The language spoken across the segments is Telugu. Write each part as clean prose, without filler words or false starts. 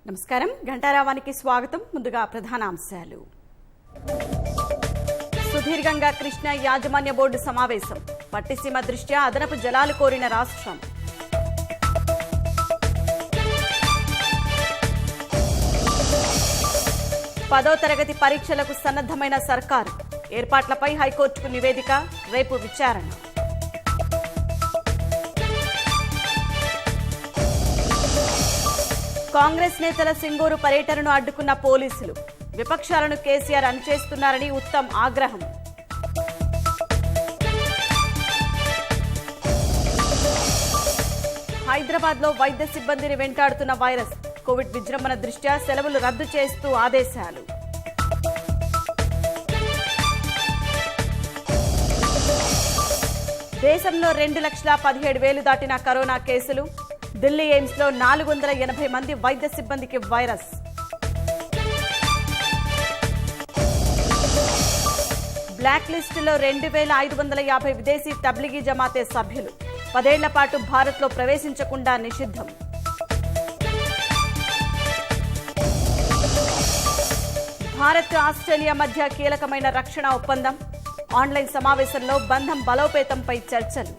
నమస్కారం గంటారావానికి స్వాగతం. ముందుగా ప్రధాన అంశాలు. సుదీర్ఘంగా కృష్ణా యాజమాన్య బోర్డు సమావేశం. పట్టిసీమ దృష్ట్యా అదనపు జలాలు కోరిన రాష్ట్రం. పదో తరగతి పరీక్షలకు సన్నద్ధమైన సర్కారు. ఏర్పాట్లపై హైకోర్టుకు నివేదిక, రేపు విచారణ. కాంగ్రెస్ నేతల సింగూరు పర్యటనను అడ్డుకున్న పోలీసులు. విపక్షాలను కేసీఆర్ అణిచేస్తున్నారని ఉత్తమ్ ఆగ్రహం. హైదరాబాద్లో వైద్య సిబ్బందిని వెంటాడుతున్న వైరస్. కోవిడ్ విజృంభణ దృష్ట్యా సెలవులు రద్దు చేస్తూ ఆదేశాలు. దేశంలో 2,17,000 దాటిన కరోనా కేసులు. ఢిల్లీ ఎయిమ్స్ లో 480 మంది వైద్య సిబ్బందికి వైరస్. బ్లాక్ లిస్టులో 2,550 విదేశీ తబ్లిగీ జమాతే సభ్యులు. 10 ఏళ్ల పాటు భారత్ లో ప్రవేశించకుండా నిషిద్ధం. భారత్ ఆస్ట్రేలియా మధ్య కీలకమైన రక్షణ ఒప్పందం. ఆన్లైన్ సమావేశంలో బంధం బలోపేతంపై చర్చలు.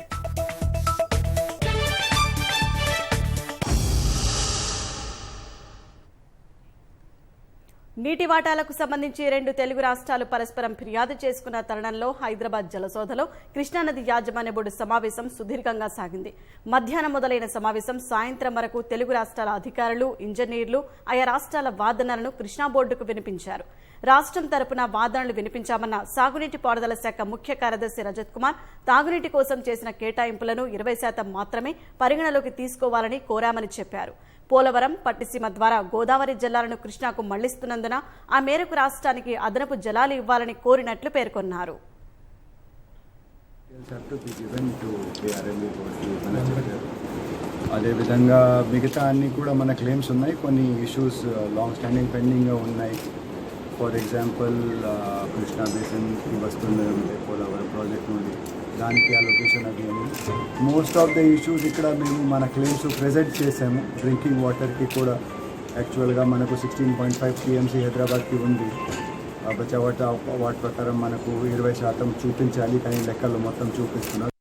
నీటి వాటాలకు సంబంధించి 2 తెలుగు రాష్ట్రాలు పరస్పరం ఫిర్యాదు చేసుకున్న తరుణంలో హైదరాబాద్ జలసోధలో కృష్ణానది యాజమాన్య బోర్డు సమావేశం సుదీర్ఘంగా సాగింది. మధ్యాహ్నం మొదలైన సమావేశం సాయంత్రం వరకు తెలుగు రాష్ట్రాల అధికారులు, ఇంజనీర్లు ఆయా రాష్ట్రాల వాదనలను కృష్ణా బోర్డుకు వినిపించారు. రాష్ట్రం తరపున వాదనలు వినిపించామన్న సాగునీటి పారుదల శాఖ ముఖ్య కార్యదర్శి రజత్ కుమార్ తాగునీటి కోసం చేసిన కేటాయింపులను 20% మాత్రమే పరిగణలోకి తీసుకోవాలని కోరామని చెప్పారు. పోలవరం, పట్టిసీమ ద్వారా గోదావరి జలాలను కృష్ణాకు మళ్లిస్తున్నందున ఆ మేరకు రాష్ట్రానికి అదనపు జలాలు ఇవ్వాలని కోరినట్లు పేర్కొన్నారు. అదేవిధంగా మిగతా అన్ని కూడా మన క్లెయిమ్స్ ఉన్నాయి. కొన్ని ఇష్యూస్ లాంగ్ స్టాండింగ్ పెండింగ్గా ఉన్నాయి. ఫర్ ఎగ్జాంపుల్ కృష్ణా బేసిన్కి వస్తుంది పోలవరం ప్రాజెక్ట్ నుండి, దానికి అలొకేషన్ అది అని మోస్ట్ ఆఫ్ ద ఇష్యూస్ ఇక్కడ మేము మన క్లెయిమ్స్ ప్రెజెంట్ చేసాము. డ్రింకింగ్ వాటర్కి కూడా యాక్చువల్గా మనకు 16.5 TMC హైదరాబాద్కి ఉంది. బచ్చా వాటి ప్రకారం మనకు 20% చూపించాలి, కానీ లెక్కలు మొత్తం చూపిస్తున్నారు.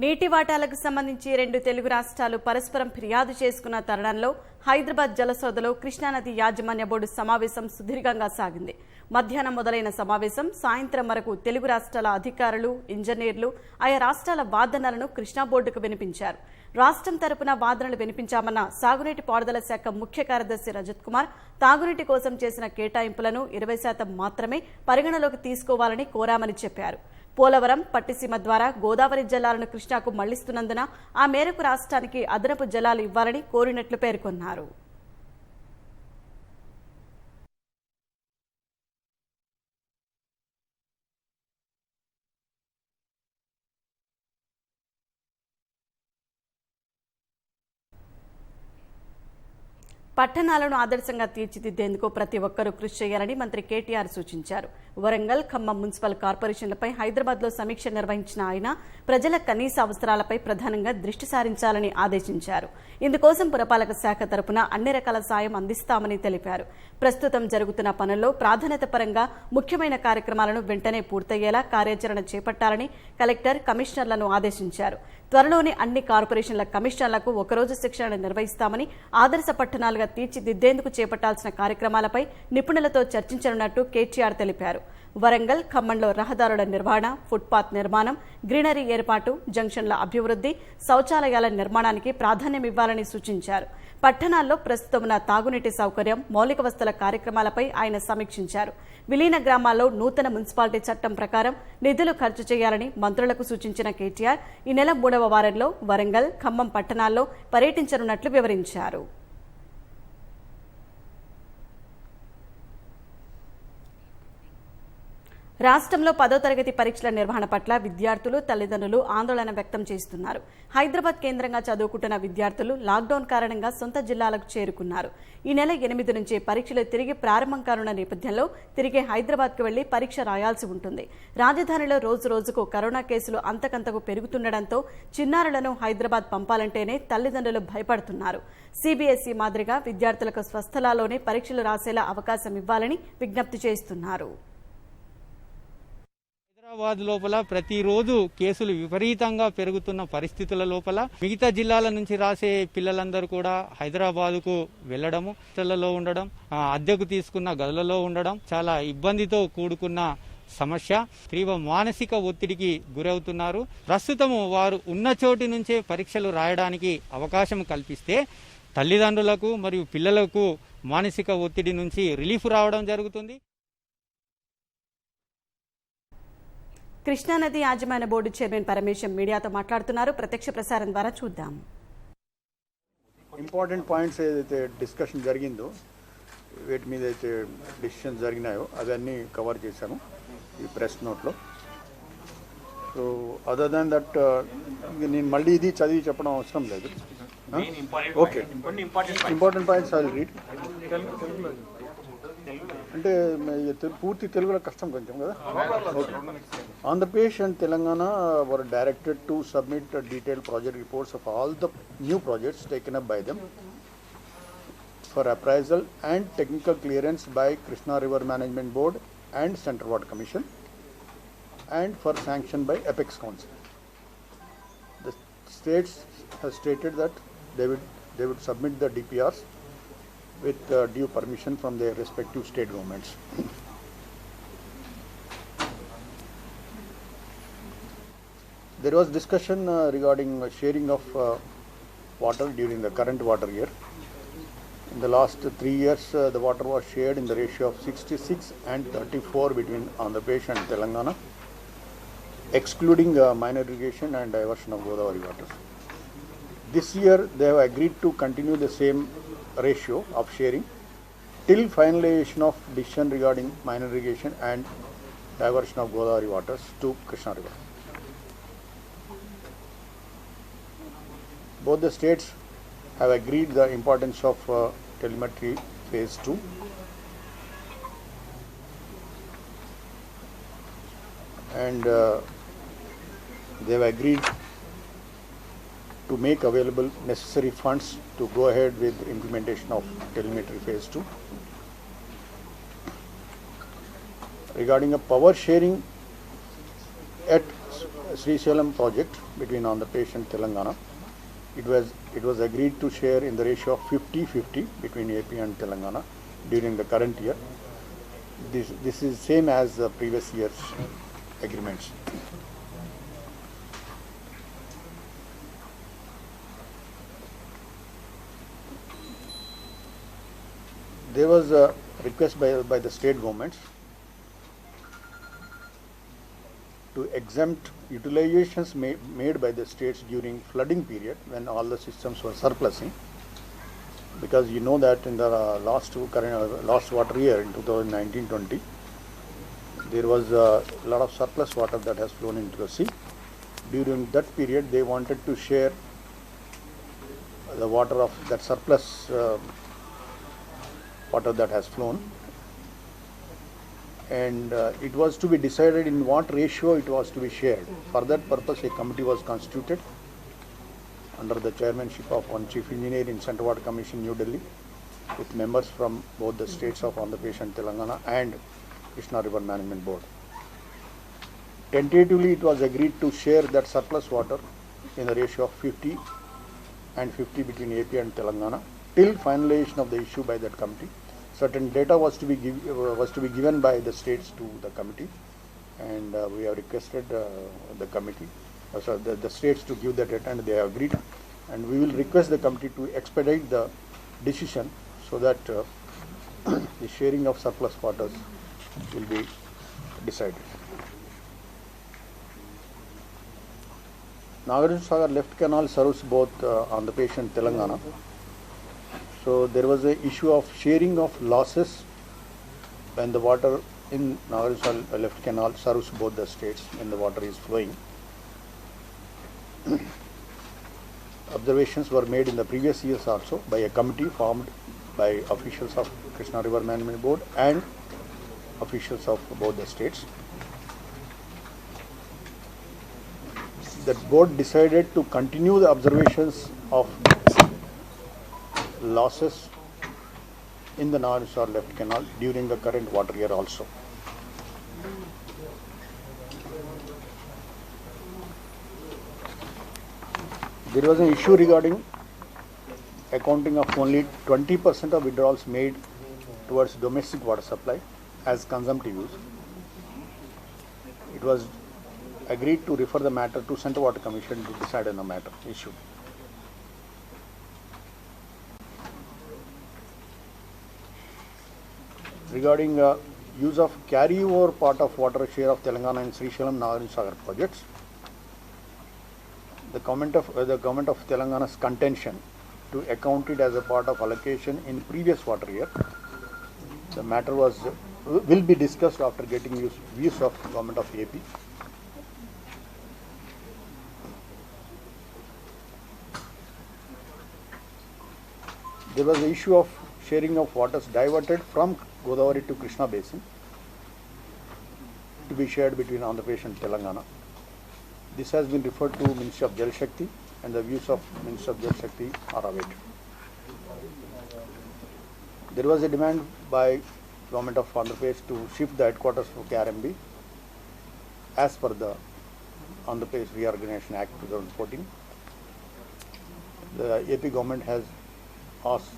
నీటి వాటాలకు సంబంధించి 2 తెలుగు రాష్ట్రాలు పరస్పరం ఫిర్యాదు చేసుకున్న తరుణంలో హైదరాబాద్ జలసోధలో కృష్ణానది యాజమాన్య బోర్డు సమావేశం సుదీర్ఘంగా సాగింది. మధ్యాహ్నం మొదలైన సమావేశం సాయంత్రం వరకు తెలుగు రాష్ట్రాల అధికారులు, ఇంజనీర్లు ఆయా రాష్ట్రాల వాదనలను కృష్ణా బోర్డుకు వినిపించారు. రాష్ట్రం తరపున వాదనలు వినిపించామన్న సాగునీటి పారుదల శాఖ ముఖ్య కార్యదర్శి రజత్ కుమార్ తాగునీటి కోసం చేసిన కేటాయింపులను 20% మాత్రమే పరిగణలోకి తీసుకోవాలని కోరామని చెప్పారు. పోలవరం, పట్టిసీమ ద్వారా గోదావరి జలాలను కృష్ణాకు మళ్లిస్తున్నందున ఆ మేరకు రాష్ట్రానికి అదనపు జలాలు ఇవ్వాలని కోరినట్లు పేర్కొన్నారు. పట్టణాలను ఆదర్శంగా తీర్చిదిద్దేందుకు ప్రతి ఒక్కరూ కృషి చేయాలని మంత్రి కేటీఆర్ సూచించారు. వరంగల్, ఖమ్మం మున్సిపల్ కార్పొరేషన్లపై హైదరాబాద్లో సమీక్ష నిర్వహించిన ఆయన ప్రజల కనీస అవసరాలపై ప్రధానంగా దృష్టి సారించాలని ఆదేశించారు. ఇందుకోసం పురపాలక శాఖ తరపున అన్ని రకాల సాయం అందిస్తామని తెలిపారు. ప్రస్తుతం జరుగుతున్న పనుల్లో ప్రాధాన్యత పరంగా ముఖ్యమైన కార్యక్రమాలను వెంటనే పూర్తయ్యేలా కార్యాచరణ చేపట్టాలని కలెక్టర్, కమిషనర్లను ఆదేశించారు. త్వరలోనే అన్ని కార్పొరేషన్ల కమిషనర్లకు ఒకరోజు శిక్షణ నిర్వహిస్తామని, ఆదర్శ పట్టణాలుగా తీర్చిదిద్దేందుకు చేపట్టాల్సిన కార్యక్రమాలపై నిపుణులతో చర్చించనున్నట్టు కేటీఆర్ తెలిపారు. వరంగల్, ఖమ్మంలో రహదారుల నిర్వహణ, ఫుట్పాత్ నిర్మాణం, గ్రీనరీ ఏర్పాటు, జంక్షన్ల అభివృద్ధి, శౌచాలయాల నిర్మాణానికి ప్రాధాన్యమివ్వాలని సూచించారు. పట్టణాల్లో ప్రస్తుతం ఉన్న తాగునీటి సౌకర్యం, మౌలిక వసతుల కార్యక్రమాలపై ఆయన సమీక్షించారు. విలీన గ్రామాల్లో నూతన మున్సిపాలిటీ చట్టం ప్రకారం నిధులు ఖర్చు చేయాలని మంత్రులకు సూచించిన కేటీఆర్ ఈ నెల 3వ వారంలో వరంగల్, ఖమ్మం పట్టణాల్లో పర్యటించనున్నట్లు వివరించారు. రాష్ట్రంలో 10వ తరగతి పరీక్షల నిర్వహణ పట్ల విద్యార్థులు తల్లిదండ్రులు ఆందోళన వ్యక్తం చేస్తున్నారు. హైదరాబాద్ కేంద్రంగా చదువుకుంటున్న విద్యార్థులు లాక్డౌన్ కారణంగా సొంత జిల్లాలకు చేరుకున్నారు. ఈ నెల 8 నుంచి పరీక్షలు తిరిగి ప్రారంభం కానున్న నేపథ్యంలో తిరిగి హైదరాబాద్కు వెళ్లి పరీక్ష రాయాల్సి ఉంటుంది. రాజధానిలో రోజురోజుకు కరోనా కేసులు అంతకంతకు పెరుగుతుండటంతో చిన్నారులను హైదరాబాద్ పంపాలంటేనే తల్లిదండ్రులు భయపడుతున్నారు. సిబిఎస్ఈ మాదిరిగా విద్యార్థులకు స్వస్థలాల్లోనే పరీక్షలు రాసేలా అవకాశం ఇవ్వాలని విజ్ఞప్తి చేస్తున్నారు. హైదరాబాద్ లోపల ప్రతిరోజు కేసులు విపరీతంగా పెరుగుతున్న పరిస్థితుల లోపల మిగతా జిల్లాల నుంచి రాసే పిల్లలందరూ కూడా హైదరాబాద్కు వెళ్లడము, హాస్టళ్లలో ఉండడం, అద్దెకు తీసుకున్న గదులలో ఉండడం చాలా ఇబ్బందితో కూడుకున్న సమస్య. తీవ్ర మానసిక ఒత్తిడికి గురవుతున్నారు. ప్రస్తుతము వారు ఉన్న చోటి నుంచే పరీక్షలు రాయడానికి అవకాశం కల్పిస్తే తల్లిదండ్రులకు మరియు పిల్లలకు మానసిక ఒత్తిడి నుంచి రిలీఫ్ రావడం జరుగుతుంది. కృష్ణానది యాజమాన్య బోర్డు చైర్మన్ పరమేశం మీడియాతో మాట్లాడుతున్నారు. ప్రత్యక్ష ప్రసారం ద్వారా చూద్దాం. ఇంపార్టెంట్ పాయింట్స్ ఏదైతే డిస్కషన్ జరిగిందో, వీటి మీద అయితే డిసిషన్స్ జరిగినాయో అవన్నీ కవర్ చేశాను ఈ ప్రెస్ నోట్లో. సో అదర్ దాన్ దట్ నేను మళ్ళీ ఇది చదివి చెప్పడం అవసరం లేదు. Okay, important points I will read. అంటే పూర్తి తెలుగులో కష్టం కొంచెం కదా. Okay. Andhra Pradesh and Telangana were directed to submit detailed project reports of all the new projects taken up by them for appraisal and technical clearance by Krishna River Management Board and Central Water Commission and for sanction by Apex Council. The states have stated that they would submit the DPRs with due permission from their respective state governments. There was discussion regarding sharing of water during the current water year. In the last 3 years, the water was shared in the ratio of 66 and 34 between Andhra Pradesh and Telangana, excluding minor irrigation and diversion of Godavari water. This year, they have agreed to continue the same ratio of sharing till finalization of decision regarding minor irrigation and diversion of Godavari waters to Krishna River. Both the states have agreed the importance of telemetry phase 2 and they have agreed to make available necessary funds to go ahead with implementation of telemetry phase 2. Regarding a power sharing at Srisailam project between Andhra Pradesh and Telangana, it was agreed to share in the ratio of 50-50 between AP and Telangana during the current year. This is same as the previous year's agreements. There was a request by the state governments to exempt utilizations made by the states during flooding period when all the systems were surplusing, because you know that in the last water year in 2019-20 there was a lot of surplus water that has flown into the sea. During that period they wanted to share the water of that surplus water that has flown, and it was to be decided in what ratio it was to be shared. For that purpose a committee was constituted under the chairmanship of one chief engineer in Central Water Commission, New Delhi, with members from both the states of Andhra Pradesh and Telangana and Krishna River Management Board. Tentatively it was agreed to share that surplus water in a ratio of 50 and 50 between AP and Telangana till finalization of the issue by that committee. Certain data was to be given by the states to the committee, and we have requested the committee, the states to give the data, and they have agreed, and we will request the committee to expedite the decision so that the sharing of surplus waters will be decided. Nagarjuna Sagar left canal serves both Andhra Pradesh and Telangana. So there was a issue of sharing of losses when the water in Nagarjuna left canal serves both the states when the water is flowing. Observations were made in the previous years also by a committee formed by officials of Krishna River Management Board and officials of both the states. The board decided to continue the observations of losses in the Nagarjuna left canal during the current water year also. There was an issue regarding accounting of only 20% of withdrawals made towards domestic water supply as consumptive use. It was agreed to refer the matter to Central Water Commission to decide on the matter issue. Regarding use of carryover part of water share of Telangana and Srisailam Nagarjuna Sagar projects, the government of Telangana's contention to account it as a part of allocation in previous water year. The matter will be discussed after getting views of government of AP. There was the issue of sharing of waters diverted from Godavari to Krishna basin to be shared between Andhra Pradesh and Telangana. This has been referred to Ministry of Jal Shakti, and the views of Ministry of Jal Shakti are awaited. There was a demand by Government of Andhra Pradesh to shift the headquarters for KRMB as per the Andhra Pradesh Reorganization Act 2014. The AP government has asked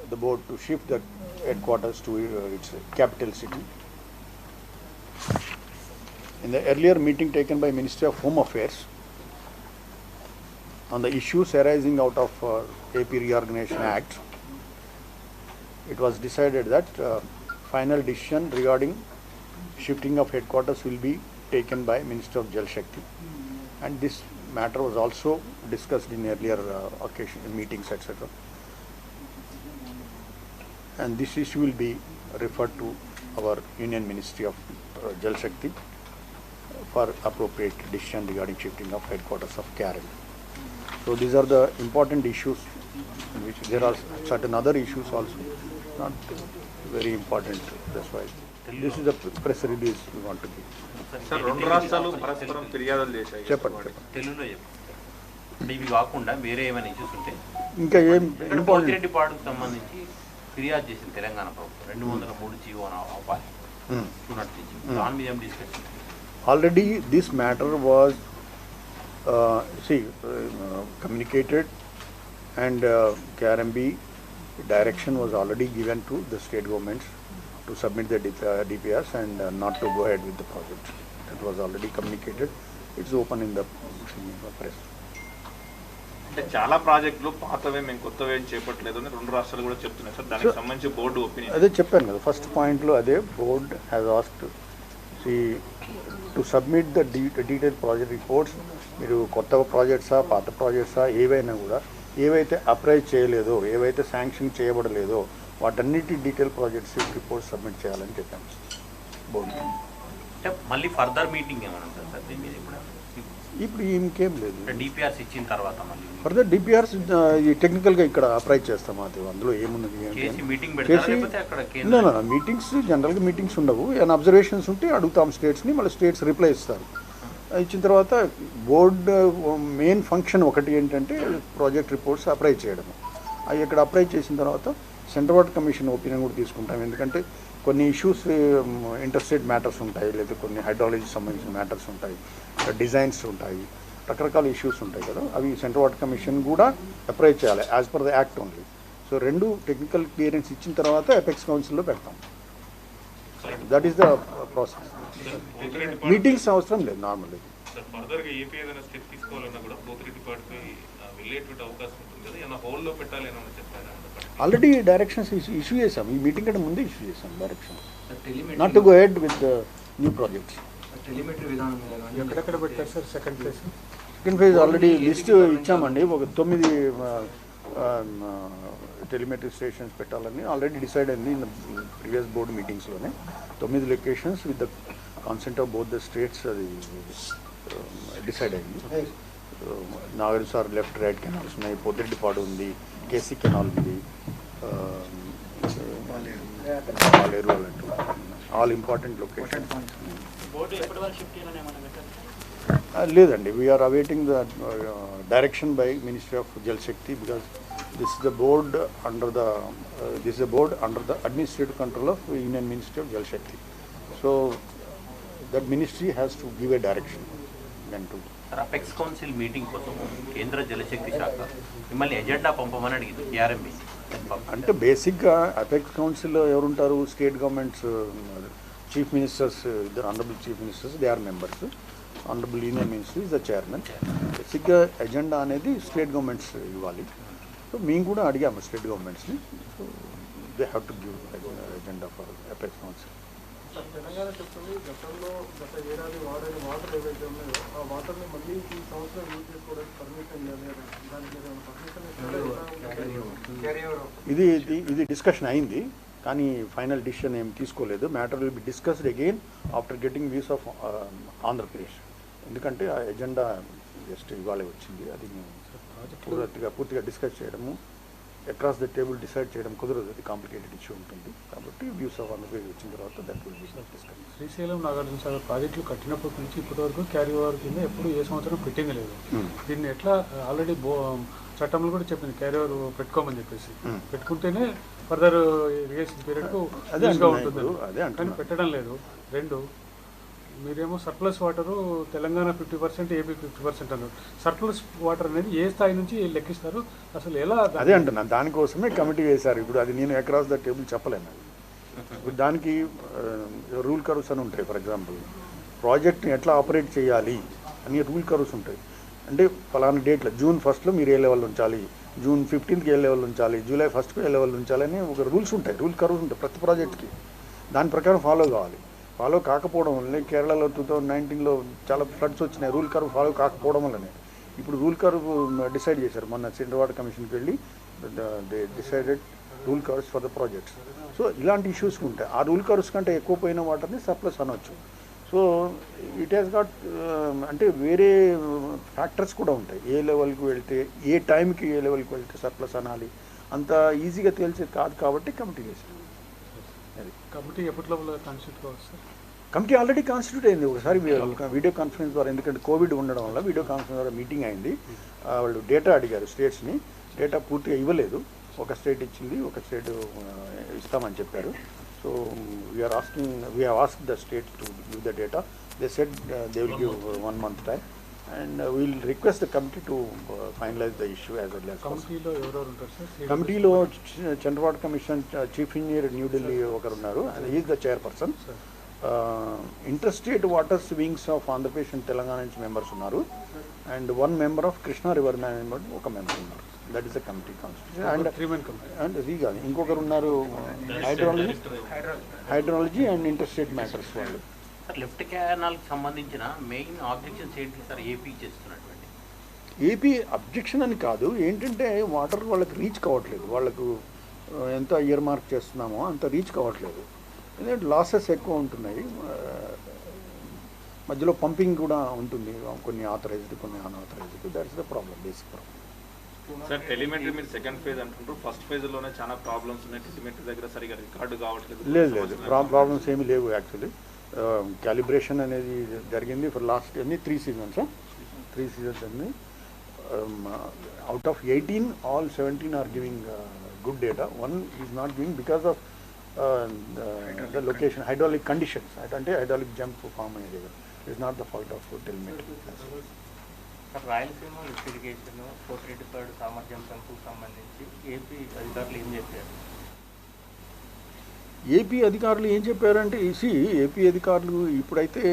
the board to shift the headquarters to its capital city. In the earlier meeting taken by Ministry of Home Affairs on the issues arising out of AP Reorganization Act, it was decided that final decision regarding shifting of headquarters will be taken by Minister of Jal Shakti, and this matter was also discussed in earlier meetings, etc. And this issue will be referred to our Union Ministry of Jal Shakti for appropriate decision regarding shifting of headquarters of KRM. So these are the important issues, in which there are certain other issues also, not very important. That's why this is the press release we want to give. Sir రెండు రాష్ట్రాలు పరస్పరం ఫిర్యాదులు చేశాయి. చెప్పండి. తెలుగులో అంటే ఇవి కాకుండా వేరే ఏమైనా ఇష్యూస్ ఉంటే ఇంకా ఏం పోతిరెడ్డి పాడుకు సంబంధించి ఫిర్యాదు చేసింది తెలంగాణ ప్రభుత్వం 203 జీవో ఆపాలి దాని మీద ఏం discussion? Already this matter was communicated, and KRMB direction was already given to the state governments to submit the DPRs and not to go ahead with the project. It was already communicated. It's open in the press. అంటే చాలా ప్రాజెక్టులు పాతవే మేము కొత్తవే చేపట్టలేదు అని రెండు రాష్ట్రాలు కూడా చెప్తున్నాయి సార్. దానికి సంబంధించి బోర్డు ఒపీనియన్ అదే చెప్పాను కదా, ఫస్ట్ పాయింట్లో అదే board has asked to submit the detail project reports. మీరు కొత్త ప్రాజెక్ట్సా పాత ప్రాజెక్ట్సా ఏవైనా కూడా ఏవైతే అప్రైజ్ చేయలేదో, ఏవైతే శాంక్షన్ చేయబడలేదో వాటన్నిటి డీటెయిల్ ప్రాజెక్ట్స్ రిపోర్ట్స్ సబ్మిట్ చేయాలని చెప్పాను బోర్డు. అంటే మళ్ళీ ఫర్దర్ మీటింగ్ ఏమైనా ఉంటుంది సార్ దీని మీద? ఇప్పుడు ఇంకేం లేదు. డిపిఆర్స్ ఇచ్చిన తర్వాత మళ్ళీ ఫర్దర్ డిపిఆర్స్ టెక్నికల్గా ఇక్కడ అప్రైజ్ చేస్తాం. అది అందులో ఏమున్నది మీటింగ్ పెడతారా? మీటింగ్స్ జనరల్గా మీటింగ్స్ ఉండవు. ఏమైనా అబ్జర్వేషన్స్ ఉంటే అడుగుతాం స్టేట్స్ని, మళ్ళీ స్టేట్స్ రిప్లై ఇస్తారు. ఇచ్చిన తర్వాత బోర్డు మెయిన్ ఫంక్షన్ ఒకటి ఏంటంటే ప్రాజెక్ట్ రిపోర్ట్స్ అప్రైజ్ చేయడం. అవి ఇక్కడ అప్రైజ్ చేసిన తర్వాత సెంట్రల్ వాటర్ కమిషన్ ఒపీనియన్ కూడా తీసుకుంటాం. ఎందుకంటే కొన్ని ఇష్యూస్ ఇంటర్స్టేట్ మ్యాటర్స్ ఉంటాయి, లేదా కొన్ని హైడ్రాలజీ సంబంధించిన మ్యాటర్స్ ఉంటాయి, డిజైన్స్ ఉంటాయి, రకరకాల ఇష్యూస్ ఉంటాయి కదా, అవి సెంట్రల్ వాటర్ కమిషన్ కూడా అప్రైజ్ చేయాలి as per the act only. So రెండు టెక్నికల్ క్లియరెన్స్ ఇచ్చిన తర్వాత ఎపెక్స్ కౌన్సిల్లో పెడతాం. That is the process. Meetings అవసరం లేదు నార్మల్. ఆల్రెడీ డైరెక్షన్స్ ఇష్యూ చేసాం. ఈ మీటింగ్ కంటే ముందే ఇష్యూ చేసాం direction not to go head with new projects. Second phase already list ఇచ్చామండి. ఒక 9 టెలిమెట్రీ స్టేషన్స్ పెట్టాలని ఆల్రెడీ డిసైడ్ అయింది ఇన్ ప్రీవియస్ బోర్డు మీటింగ్స్లోనే 9 locations with the consent of both the states అది డిసైడ్ అయింది. Nagari sir left right canals ఉన్నాయి, పొద్దుటిపాడు ఉంది, కేసీ కెనాల్ ఉంది, పాలేరు అలాంటి ఆల్ ఇంపార్టెంట్ లొకేషన్. లేదండి, we're awaiting the direction by ministry of Jal Shakti because this is the board under the administrative control of union ministry of Jal Shakti. So that ministry has to give a direction then to. Apex council meeting కోసం కేంద్ర జలశక్తి శాఖ మిమ్మల్ని ఎజెండా పంపమని అడిగింది కేఆర్ఎంబి. అంటే బేసిక్గా అపెక్స్ కౌన్సిల్లో ఎవరుంటారు? స్టేట్ గవర్నమెంట్స్ చీఫ్ మినిస్టర్స్, ఇద్దరు honourable chief ministers, they are members. Honourable union minister is the chairman. బేసిక్గా ఎజెండా అనేది స్టేట్ గవర్నమెంట్స్ ఇవ్వాలి. సో మేము కూడా అడిగాము స్టేట్ గవర్నమెంట్స్ని. So they have to give agenda for apex council. Telangana చెప్పండి, గత ఏడాది వాడని వాటర్ ఏవైతే ఉన్నాయో ఆ వాటర్ని మళ్ళీ ఈ సంవత్సరం యూజ్ చేసుకోవడానికి పర్మిషన్ ఇవ్వాలి. దానికి పర్మిషన్ ఇది డిస్కషన్ అయింది, కానీ ఫైనల్ డిసిషన్ ఏం తీసుకోలేదు. Matter will be discussed again after getting views of Andhra Pradesh. ఎందుకంటే ఆ ఎజెండా జస్ట్ ఇవాళే వచ్చింది. అది మేము పూర్తిగా డిస్కస్ చేయడము, అక్రాస్ ద టేబుల్ డిసైడ్ చేయడం కుదరదు, అది కాంప్లికేటెడ్ ఇష్యూ ఉంటుంది. కాబట్టి వ్యూస్ ఆఫ్ ఆంధ్రప్రదేశ్ వచ్చిన తర్వాత that will be discuss. Srisailam Nagarjuna Sagar ప్రాజెక్టులు కట్టినప్పటి నుంచి ఇప్పటి వరకు క్యారీ ఓవర్ కింద ఎప్పుడు ఏ సంవత్సరం పెట్టింది లేదు. దీన్ని ఎట్లా ఆల్రెడీ చట్టంలో కూడా చెప్పింది క్యారీ ఓవర్ పెట్టుకోమని చెప్పేసి, పెట్టుకుంటేనే ఫర్దర్ ఇరిగేషన్ పీరియడ్కు యూజ్గా ఉంటుంది. కానీ పెట్టడం లేదు. రెండు, మీరేమో సర్ప్లస్ వాటరు తెలంగాణ 50%, ఏపీ 50% అన్నారు. సర్ప్లస్ వాటర్ అనేది ఏ స్థాయి నుంచి లెక్కిస్తారు, అసలు ఎలా? అదే అంటున్నాను, దానికోసమే కమిటీ వేశారు. ఇప్పుడు అది నేను అక్రాస్ ద టేబుల్ చెప్పలేను. ఇప్పుడు దానికి రూల్ కర్వ్స్ అని ఉంటాయి. ఫర్ ఎగ్జాంపుల్ ప్రాజెక్ట్ని ఎట్లా ఆపరేట్ చేయాలి అని రూల్ కర్వ్స్ ఉంటాయి. అంటే ఫలానా డేట్లో June 1st మీరు ఏ లెవెల్ ఉంచాలి, June 15th ఏ లెవెల్ ఉంచాలి, July 1st ఏ లెవెల్ ఉంచాలని ఒక రూల్స్ ఉంటాయి, రూల్ కర్వ్స్ ఉంటాయి ప్రతి ప్రాజెక్ట్కి. దాని ప్రకారం ఫాలో కావాలి. ఫాలో కాకపోవడం వల్లనే కేరళలో 2019లో చాలా ఫ్లడ్స్ వచ్చినాయి, రూల్ కర్వ్ ఫాలో కాకపోవడం వల్లనే. ఇప్పుడు రూల్ కర్వ్ డిసైడ్ చేశారు. మొన్న సెంట్రల్ వాటర్ కమిషన్కి వెళ్ళి they decided rule curves for the projects. So ఇలాంటి ఇష్యూస్ ఉంటాయి. ఆ రూల్ కర్వ్స్ కంటే ఎక్కువ పోయిన వాటర్ని సర్ప్లస్ అనవచ్చు. సో ఇట్ హ్యాస్ గాట్ అంటే వేరే ఫ్యాక్టర్స్ కూడా ఉంటాయి. ఏ లెవెల్కి వెళ్తే, ఏ టైంకి ఏ లెవెల్కి వెళ్తే సర్ప్లస్ అనాలి, అంత ఈజీగా తేల్చేది కాదు. కాబట్టి కమిటీ వేశారు. అది కమిటీ ఎప్పటి లోపల కాన్స్టిట్యూట్ కావచ్చు సార్? కమిటీ ఆల్రెడీ కాన్స్టిట్యూట్ అయింది. ఒకసారి వీడియో కాన్ఫరెన్స్ ద్వారా, ఎందుకంటే కోవిడ్ ఉండడం వల్ల వీడియో కాన్ఫరెన్స్ ద్వారా మీటింగ్ అయింది. వాళ్ళు డేటా అడిగారు స్టేట్స్ని. డేటా పూర్తిగా ఇవ్వలేదు. ఒక స్టేట్ ఇచ్చింది, ఒక స్టేట్ ఇస్తామని చెప్పారు. So we have asked the state to give the data. They said they will give 1 month time, and we will request the committee to finalize the issue as early as possible. కమిటీలో ఎవరెవరు ఉంటారు సార్? కమిటీలో Chandrababu commission chief engineer New Delhi ఒకరు ఉన్నారు, and he is the chairperson. Interstate waters wings of Andhra Pradesh and Telangana నుంచి మెంబర్స్ ఉన్నారు, and 1 member of Krishna river management ఒక మెంబర్ ఉన్నారు. That is the committee constitution. And ఇది కాదు, ఇంకొకరు ఉన్నారు, హైడ్రాలజీ అండ్ ఇంటర్స్టేట్ మ్యాటర్స్ వాళ్ళు. సార్ లెఫ్ట్ కెనాల్కి సంబంధించిన మెయిన్ ఆబ్జెక్షన్స్ ఏంటి సార్ ఏపీ చేస్తున్నటువంటి? ఏపీ అబ్జెక్షన్ అని కాదు, ఏంటంటే వాటర్ వాళ్ళకి రీచ్ కావట్లేదు. వాళ్ళకు ఎంత ఇయర్ మార్క్ చేస్తున్నామో అంత రీచ్ కావట్లేదు. ఎందుకంటే లాసెస్ ఎక్కువ ఉంటున్నాయి. మధ్యలో పంపింగ్ కూడా ఉంటుంది, కొన్ని ఆథరైజ్డ్, కొన్ని unauthorised. That's the problem, basic problem. Sir telemetry మీరు సెకండ్ ఫేజ్ అంటుంటారు, ఫస్ట్ ఫేజ్ లోనే చాలా ప్రాబ్లమ్స్ ఉన్నాయి. టెలిమెట్రీ దగ్గర సరిగా రికార్డు కావట్లేదు. లేదు, ప్రాబ్లమ్స్ ఏమీ లేవు. యాక్చువల్లీ క్యాలిబ్రేషన్ అనేది జరిగింది ఫర్ లాస్ట్ 3 seasons. 3 seasons అన్ని. Out of 18, all 17 are giving good data. One is not giving because of the location, hydraulic conditions. అంటే hydraulic jump ఫామ్ అయ్యేది. It's not the fault of telemetry. Rayalaseema lift irrigation Pothireddypadu సామర్థ్యం పెంపుకు సంబంధించి ఏపీ అధికారులు ఏం చెప్పారు? ఏపీ అధికారులు ఏం చెప్పారంటే, ఏపీ అధికారులు ఇప్పుడైతే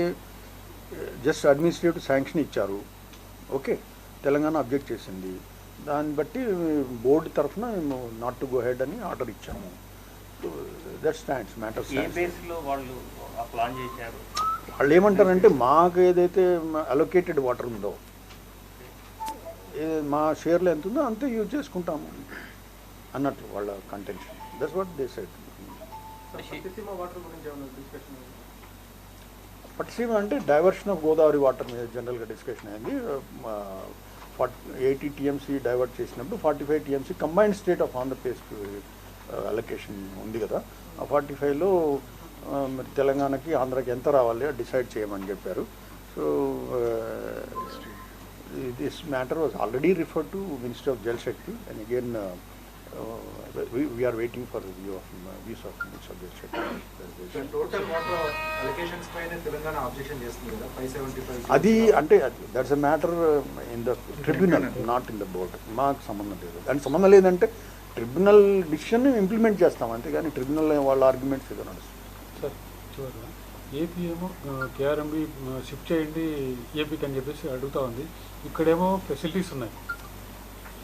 జస్ట్ అడ్మినిస్ట్రేటివ్ శాంక్షన్ ఇచ్చారు. ఓకే, తెలంగాణ అబ్జెక్ట్ చేసింది. దాన్ని బట్టి బోర్డు తరఫున మేము నాట్ టు గో హెడ్ అని ఆర్డర్ ఇచ్చాము. That stands matters. ఏ బేస్లో వాళ్ళు ప్లాన్ చేశారు? వాళ్ళు ఏమంటారంటే, మాకు ఏదైతే అలొకేటెడ్ వాటర్ ఉందో, మా షేర్లో ఎంత ఉందో అంతే యూజ్ చేసుకుంటాము అన్నట్లు వాళ్ళ contention. That's what they said. Pattiseema అంటే డైవర్షన్ ఆఫ్ గోదావరి వాటర్ మీద జనరల్గా డిస్కషన్ అయింది. 80 TMC డైవర్ట్ చేసినప్పుడు 45 TMC కంబైన్డ్ స్టేట్ ఆఫ్ ఆంధ్రప్రదేశ్కి అలొకేషన్ ఉంది కదా. ఆ 45లో తెలంగాణకి ఆంధ్రాకి ఎంత రావాలి డిసైడ్ చేయమని చెప్పారు. So this matter was already referred to minister of Jal Shakti and again we are waiting for review of views of Minister of Jal Shakti. Total water allocations పైన తెలంగాణ ఆబ్జెక్షన్ చేస్తుంది కదా 575. అది అంటే that's a matter in the tribunal, not in the board. మాకు సంబంధం లేదు. దానికి సంబంధం లేదంటే ట్రిబ్యునల్ డిసిషన్ ఇంప్లిమెంట్ చేస్తాం అంతేగాని ట్రిబ్యునల్ వాళ్ళ ఆర్గ్యుమెంట్స్ ఏదో నడుస్తుంది. సార్ చివరిగా ఏపీ ఏమో కేఆర్ఎంబి షిఫ్ట్ చేయండి ఏపీకి అని చెప్పేసి అడుగుతూ ఉంది. ఇక్కడేమో ఫెసిలిటీస్ ఉన్నాయి,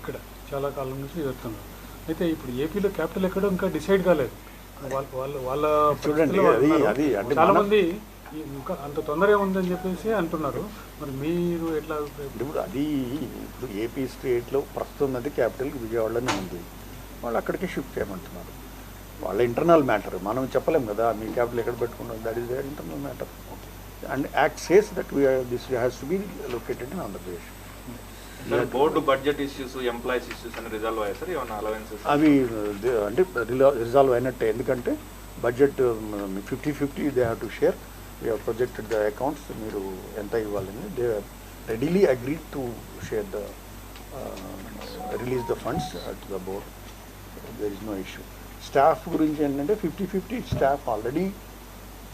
ఇక్కడ చాలా కాలం నుంచి జరుగుతున్నారు. అయితే ఇప్పుడు ఏపీలో క్యాపిటల్ ఎక్కడో ఇంకా డిసైడ్ కాలేదు. వాళ్ళ చూడండి అది అంటే చాలా మంది ఇంకా అంత తొందరగా ఉందని చెప్పేసి అంటున్నారు. మరి మీరు ఎట్లా? ఇప్పుడు అది ఇప్పుడు ఏపీ స్టేట్లో ప్రస్తుతం ఉన్నది క్యాపిటల్ విజయవాడలోనే ఉంది. వాళ్ళు అక్కడికి షిఫ్ట్ చేయమంటున్నారు. వాళ్ళ ఇంటర్నల్ మ్యాటర్ మనం చెప్పలేం కదా. మీ క్యాపిటల్ ఎక్కడ పెట్టుకున్నారు, that is their internal matter. And act says that this has to be located in Andhra Pradesh. Board budget issues, employees issues అని రిజాల్వ్ అయ్యాయి సార్? ఏమన్నా అలవెన్సెస్ అవి అంటే రిజాల్వ్ అయినట్టే. ఎందుకంటే budget 50-50 they have to share. We have projected the accounts, మీరు ఎంత ఇవ్వాలని. They readily agree to share the release the funds to the board. There is no issue. Staff గురించి ఏంటంటే 50-50 staff already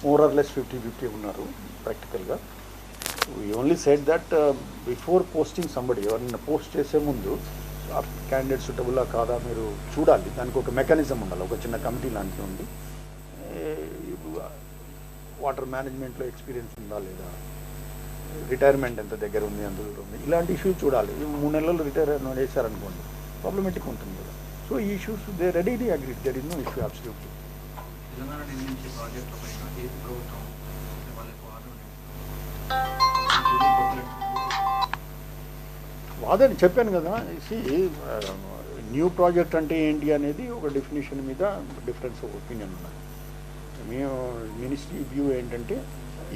more or less 50-50 ఉన్నారు ప్రాక్టికల్గా. We only said that before posting somebody, ఎవరైనా పోస్ట్ చేసే ముందు ఆ క్యాండిడేట్ సూటబుల్లా కాదా మీరు చూడాలి. దానికి ఒక మెకానిజం ఉండాలి, ఒక చిన్న కమిటీ లాంటిది ఉంది. వాటర్ మేనేజ్మెంట్లో ఎక్స్పీరియన్స్ ఉందా లేదా, రిటైర్మెంట్ ఎంత దగ్గర ఉంది, ఎంత దూరం ఉంది, ఇలాంటి ఇష్యూస్ చూడాలి. 3 నెలలు రిటైర్ చేశారనుకోండి ప్రాబ్లమేటిక్ ఉంటుంది కదా. సో ఈ issues they readily agree. There is no issue absolutely. వాదని చెప్పాను కదా. న్యూ ప్రాజెక్ట్ అంటే ఏంటి అనేది ఒక డెఫినేషన్ మీద డిఫరెన్స్ ఆఫ్ ఒపీనియన్ ఉన్నది. మేము మినిస్ట్రీ వ్యూ ఏంటంటే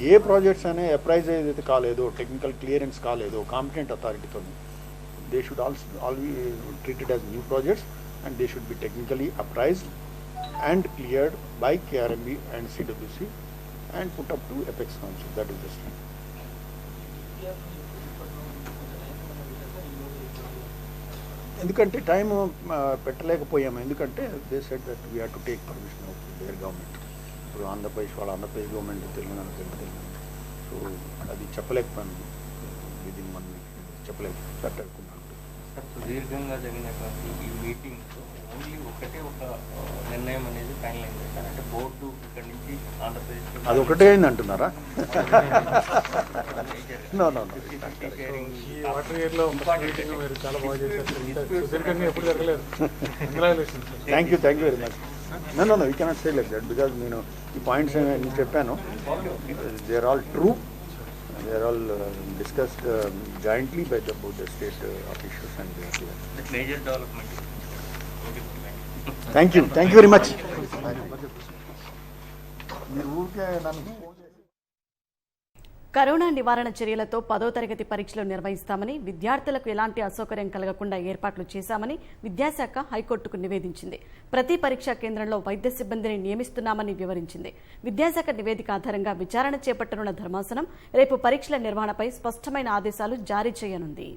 ఏ ప్రాజెక్ట్స్ అనే అప్రైజ్ ఏదైతే కాలేదో, టెక్నికల్ క్లియరెన్స్ కాలేదో కాంపిటెంట్ అథారిటీతో, they should all be treated as new projects and they should be technically appraised and cleared by KRMB and CWC and put up to Apex Council. That is the thing. ఎందుకంటే టైం పెట్టలేకపోయాము. ఎందుకంటే they said that we have to take permission of their government. ఇప్పుడు ఆంధ్రప్రదేశ్ ఆంధ్రప్రదేశ్ గవర్నమెంట్, తెలంగాణ తెలంగాణ. సో అది చెప్పలేకపోయాను. విదిన్ 1 వీక్ చెప్పలేకపోతున్నాను. సుదీర్ఘంగా జరిగినటువంటి ఈ మీటింగ్ ఓన్లీ ఒక నిర్ణయం అనేది ఫైనల్ అయింది. అంటే బోర్డు ఇక్కడ నుంచి ఆంధ్రప్రదేశ్ అది ఒకటే అయింది అంటున్నారా? ఈ వాటర్ ఇయర్లో మీటింగ్ మీరు చాలా బాగా చేశారు. సుదీర్ఘంగా ఎప్పుడు జరగలేదు. Thank you very much. No you cannot say like that because నేను ఈ పాయింట్స్ నేను చెప్పాను. They are all true. They are all discussed jointly by both the state officials and the major development. Thank you very much. Corona నివారణ చర్యలతో 10వ తరగతి పరీక్షలు నిర్వహిస్తామని, విద్యార్థులకు ఎలాంటి అసౌకర్యం కలగకుండా ఏర్పాట్లు చేశామని విద్యాశాఖ హైకోర్టుకు నివేదించింది. ప్రతి పరీక్షా కేంద్రంలో వైద్య సిబ్బందిని నియమిస్తున్నామని వివరించింది. విద్యాశాఖ నివేదిక ఆధారంగా విచారణ చేపట్టనున్న ధర్మాసనం రేపు పరీక్షల నిర్వహణపై స్పష్టమైన ఆదేశాలు జారీ చేయనుంది.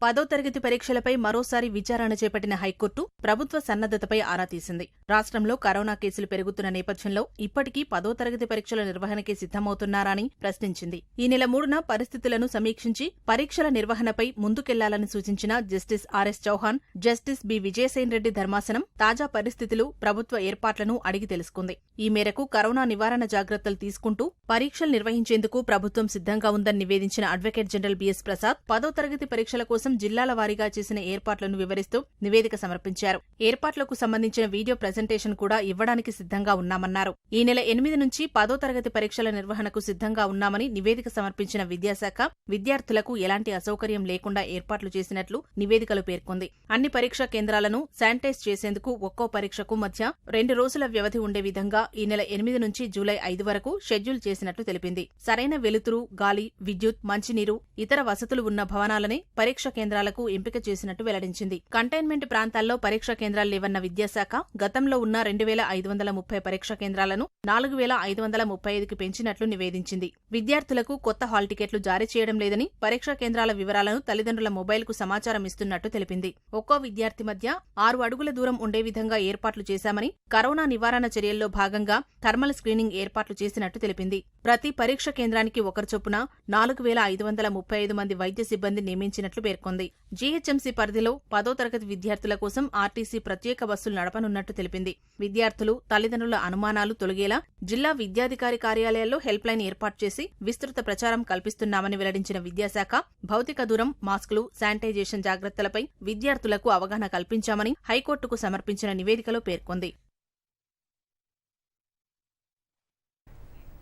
10వ తరగతి పరీక్షలపై మరోసారి విచారణ చేపట్టిన హైకోర్టు ప్రభుత్వ సన్నద్ధతపై ఆరా తీసింది. రాష్ట్రంలో కరోనా కేసులు పెరుగుతున్న నేపథ్యంలో ఇప్పటికీ 10వ తరగతి పరీక్షల నిర్వహణకి సిద్దమవుతున్నారా అని ప్రశ్నించింది. ఈ నెల 3న పరిస్థితులను సమీక్షించి పరీక్షల నిర్వహణపై ముందుకెళ్లాలని సూచించిన justice R S Chauhan, justice B Vijaysen Reddy ధర్మాసనం తాజా పరిస్థితులు, ప్రభుత్వ ఏర్పాట్లను అడిగి తెలుసుకుంది. ఈ మేరకు కరోనా నివారణ జాగ్రత్తలు తీసుకుంటూ పరీక్షలు నిర్వహించేందుకు ప్రభుత్వం సిద్ధంగా ఉందని నివేదించిన అడ్వకేట్ జనరల్ బిఎస్ ప్రసాద్ 10వ తరగతి పరీక్షల కోసం జిల్లాల వారీగా చేసిన ఏర్పాట్లను వివరిస్తూ నివేదిక సమర్పించారు. ఏర్పాట్లకు సంబంధించిన వీడియో ప్రెజెంటేషన్ కూడా ఇవ్వడానికి సిద్ధంగా ఉన్నామన్నారు. ఈ నెల 8 నుంచి 10వ తరగతి పరీక్షల నిర్వహణకు సిద్ధంగా ఉన్నామని నివేదిక సమర్పించిన విద్యాశాఖ విద్యార్థులకు ఎలాంటి అసౌకర్యం లేకుండా ఏర్పాట్లు చేసినట్లు నివేదికలో పేర్కొంది. అన్ని పరీక్షా కేంద్రాలను శానిటైజ్ చేసేందుకు ఒక్కో పరీక్షకు మధ్య 2 రోజుల వ్యవధి ఉండే విధంగా ఈ నెల 8 నుంచి జూలై 5 వరకు షెడ్యూల్ చేసినట్లు తెలిపింది. సరైన వెలుతురు, గాలి, విద్యుత్, మంచినీరు, ఇతర వసతులు ఉన్న భవనాలనే పరీక్షా కేంద్రాలకు ఎంపిక చేసినట్టు వెల్లడించింది. కంటైన్మెంట్ ప్రాంతాల్లో పరీక్షా కేంద్రాలు లేవన్న విద్యాశాఖ గతంలో ఉన్న 2530 పరీక్షా కేంద్రాలను 4535కి పెంచినట్లు నివేదించింది. విద్యార్థులకు కొత్త హాల్ టికెట్లు జారీ చేయడం లేదని, పరీక్షా కేంద్రాల వివరాలను తల్లిదండ్రుల మొబైల్కు సమాచారం ఇస్తున్నట్టు తెలిపింది. ఒక్కో విద్యార్థి మధ్య 6 అడుగుల దూరం ఉండే విధంగా ఏర్పాట్లు చేశామని, కరోనా నివారణ చర్యల్లో భాగంగా థర్మల్ స్క్రీనింగ్ ఏర్పాట్లు చేసినట్టు తెలిపింది. ప్రతి పరీక్ష కేంద్రానికి ఒకరు చొప్పున 4535 మంది వైద్య సిబ్బంది నియమించినట్లు పేర్కొంది. జీహెచ్ఎంసీ పరిధిలో 10వ తరగతి విద్యార్థుల కోసం ఆర్టీసీ ప్రత్యేక బస్సులు నడపనున్నట్టు తెలిపింది. విద్యార్థులు, తల్లిదండ్రుల అనుమానాలు తొలగేలా జిల్లా విద్యాధికారి కార్యాలయాల్లో హెల్ప్ లైన్ ఏర్పాటు చేసి విస్తృత ప్రచారం కల్పిస్తున్నామని వెల్లడించిన విద్యాశాఖ భౌతిక దూరం, మాస్కులు, శానిటైజేషన్ జాగ్రత్తలపై విద్యార్థులకు అవగాహన కల్పించామని హైకోర్టుకు సమర్పించిన నివేదికలో పేర్కొంది.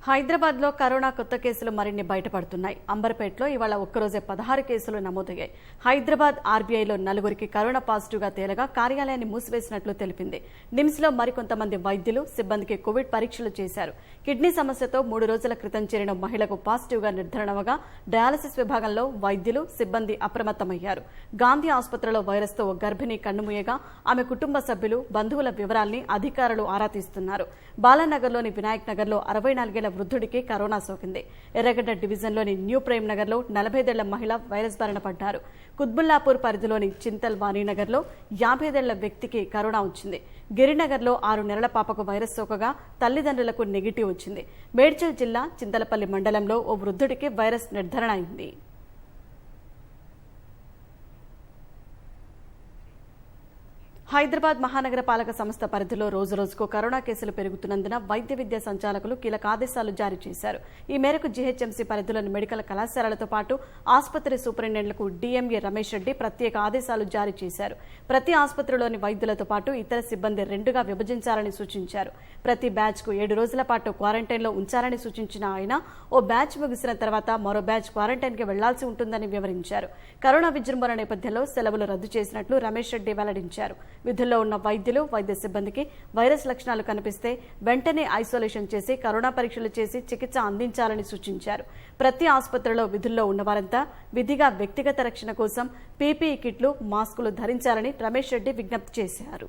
హైదరాబాద్లో కరోనా కొత్త కేసులు మరిన్ని బయటపడుతున్నాయి. అంబర్పేటలో ఇవాళ ఒక్కరోజే 16 కేసులు నమోదయ్యాయి. హైదరాబాద్ ఆర్బీఐలో 4 కరోనా పాజిటివ్గా తేలగా కార్యాలయాన్ని మూసివేసినట్లు తెలిపింది. నిమ్స్లో మరికొంతమంది వైద్యులు, సిబ్బందికి కోవిడ్ పరీక్షలు చేశారు. కిడ్నీ సమస్యతో 3 రోజుల క్రితం చేరిన మహిళకు పాజిటివ్గా నిర్ధారణవగా డయాలసిస్ విభాగంలో వైద్యులు, సిబ్బంది అప్రమత్తమయ్యారు. గాంధీ ఆసుపత్రిలో వైరస్తో ఓ గర్భిణి కన్నుమూయగా ఆమె కుటుంబ సభ్యులు, బంధువుల వివరాల్ని అధికారులు ఆరా తీస్తున్నారు. బాలానగర్లోని వినాయక్ నగర్లో 64 ఏళ్ల వృద్ధుడికి కరోనా సోకింది. ఎర్రగడ్డ డివిజన్లోని న్యూ ప్రేమ్ నగర్లో 40 ఏళ్ల మహిళ వైరస్ బారిన పడ్డారు. కుత్బుల్లాపూర్ పరిధిలోని చింతల్ వాణినగర్లో 50 ఏళ్ల వ్యక్తికి కరోనా వచ్చింది. గిరినగర్లో 6 నెలల పాపకు వైరస్ సోకగా తల్లిదండ్రులకు నెగిటివ్ వచ్చింది. మేడ్చల్ జిల్లా చింతలపల్లి మండలంలో ఓ వృద్ధుడికి వైరస్ నిర్ధారణ అయింది. హైదరాబాద్ మహానగర పాలక సంస్థ పరిధిలో రోజురోజుకు కరోనా కేసులు పెరుగుతున్నందున వైద్య విద్యా సంచాలకులు కీలక ఆదేశాలు జారీ చేశారు. ఈ మేరకు జీహెచ్ఎంసీ పరిధిలోని మెడికల్ కళాశాలలతో పాటు ఆసుపత్రి సూపరింటెండెంట్లకు డీఎంఏ రమేష్ రెడ్డి ప్రత్యేక ఆదేశాలు జారీ చేశారు. ప్రతి ఆసుపత్రిలోని వైద్యులతో పాటు ఇతర సిబ్బంది 2గా విభజించాలని సూచించారు. ప్రతి బ్యాచ్కు 7 రోజుల పాటు క్వారంటైన్లో ఉంచాలని సూచించిన ఆయన ఓ బ్యాచ్ ముగిసిన తర్వాత మరో బ్యాచ్ క్వారంటైన్కి వెళ్లాల్సి ఉంటుందని వివరించారు. కరోనా విజృంభణ నేపథ్యంలో సెలవులు రద్దు చేసినట్లు రమేష్ రెడ్డి వెల్లడించారు. విధుల్లో ఉన్న వైద్యులు, వైద్య సిబ్బందికి వైరస్ లక్షణాలు కనిపిస్తే వెంటనే ఐసోలేషన్ చేసి కరోనా పరీక్షలు చేసి చికిత్స అందించాలని సూచించారు. ప్రతి ఆసుపత్రిలో విధుల్లో ఉన్నవారంతా విధిగా వ్యక్తిగత రక్షణ కోసం పీపీఈ కిట్లు, మాస్కులు ధరించాలని రమేష్ రెడ్డి విజ్ఞప్తి చేశారు.